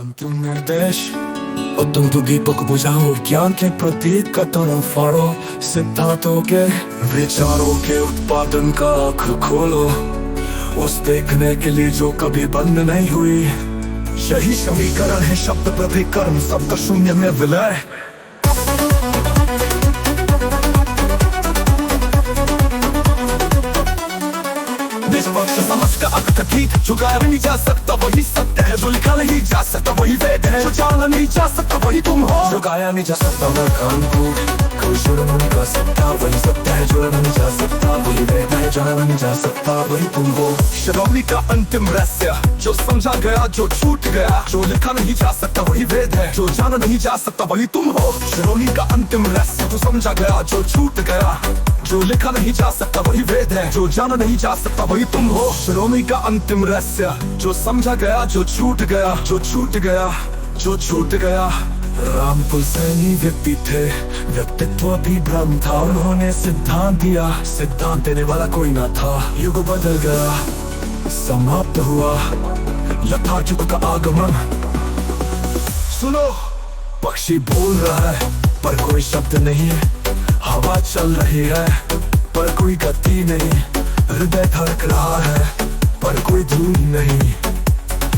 अंतिम निर्देश और तुम तो दीपक बुझाओ, ज्ञान के प्रतीक का तरह फाड़ो, सिद्धांतों के विचारों के उत्पादन का आँख खोलो, उस देखने के लिए जो कभी बंद नहीं हुई। यही समीकरण है शब्द प्रतिकरण, शब्द शून्य में विलय। निष्पक्ष समझ का अर्थगीत, झुकाया नहीं जा सकता वही सत्य है, जो लिखा नहीं जा सकता वही वेद है, जो जाना नहीं जा सकता वही तुम हो, जो गाया नहीं जा सकता वह काम को, कोई शुरू नहीं कर सकता वही सत्य है, जो नहीं जा सकता वही वेद है, जाना नहीं जा सकता वही तुम हो। शिरोमणि का अंतिम रहस्य, जो समझा गया जो छूट गया, जो लिखा नहीं जा सकता वही वेद है, जो जाना नहीं जा सकता वही तुम हो। शिरोमणि का अंतिम रहस्य, जो समझा गया जो छूट गया, जो लिखा नहीं जा सकता वही वेद है, जो जाना नहीं जा सकता वही तुम हो। शिरोमणि का अंतिम रहस्य, जो समझा गया जो छूट गया, जो छूट गया जो छूट गया। रामपुर सैनी व्यक्ति थे, व्यक्तित्व भी भ्रम था, उन्होंने सिद्धांत दिया, सिद्धांत देने वाला कोई ना था। युग बदल गया, समाप्त हुआ यथार्थ का आगमन। सुनो, पक्षी बोल रहा है पर कोई शब्द नहीं, हवा चल रही है पर कोई गति नहीं, हृदय धड़क रहा है पर कोई धुन नहीं।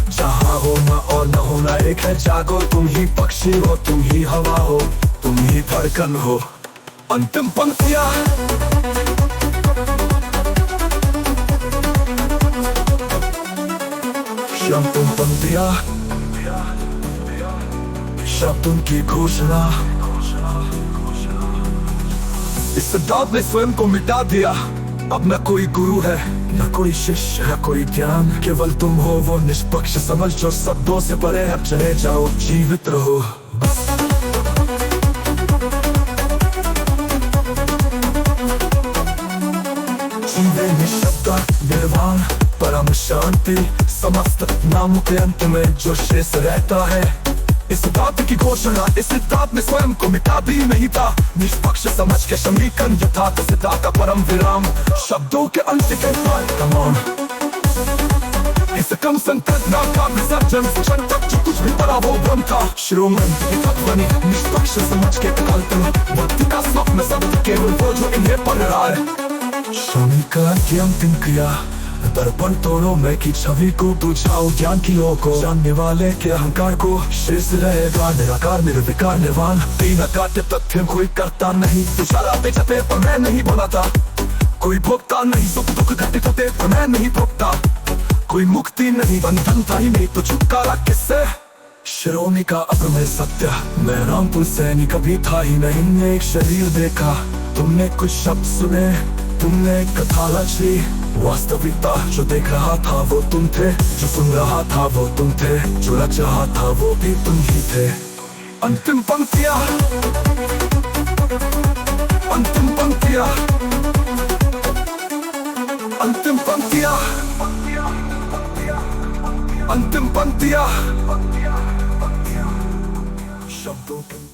जहाँ होना और न होना एक है, जागो तुम ही पक्षी हो, तुम ही हवा हो, तुम ही धड़कन हो। अंतिम पंक्तियाँ, अंतिम पंक्तियाँ, शब्दों की घोषणा। इस सिद्धांत ने स्वयं को मिटा दिया, अब न कोई गुरु है न कोई शिष्य है कोई ज्ञान, केवल तुम हो वो निष्पक्ष समझ जो शब्दों से परे है। चले जाओ, जीवित रहो। जीवे निःशब्द निर्वाण परम शांति, समस्त नामों के अंत में जो शेष रहता है। इस सिद्धांत की घोषणा, इस सिद्धांत में स्वयं को मिटा भी नहीं था, निष्पक्ष समझ के समीकरण यथार्थ सिद्धांत का परम विराम, शब्दों के अंत के बाद इस कम संकल्पना का विसर्जन, क्षण तक जो कुछ भी पड़ा वो भ्रम था। शिरोमणि तत्वनि निष्पक्ष समझ के कल्पना, भक्ति का स्वप्न शब्द केवल वो जो इन्हें पढ़ रहा है। समीकरण की अंतिम क्रिया, दर्पण तोड़ो मैं की छवि को, बुझाओ ज्ञान की लो को, जानने वाले के अहंकार को। शेष रहेगा निराकार निर्विकार निर्वाण, तीन अकाट्य तथ्य कोई करता नहीं, तुषार आते जाते पर मैं नहीं बोलाता, कोई भोगता नहीं सुख दुख घटित होते पर मैं नहीं भोगता, कोई मुक्ति नहीं बंधन था ही नहीं तो छुटकारा किससे। शिरोमणि का अप्रमेय सत्य, मैं रामपुर सैनी कभी था ही नहीं, एक शरीर देखा तुमने, कुछ शब्द सुने तुमने, कथा रची, वास्तविकता जो देख रहा था वो तुम थे, जो सुन रहा था वो तुम थे, जो रच रहा था वो भी तुम ही थे। अंतिम पंक्तियाँ, अंतिम पंक्तियाँ, अंतिम पंक्तियाँ, अंतिम पंक्तियाँ, शब्दों के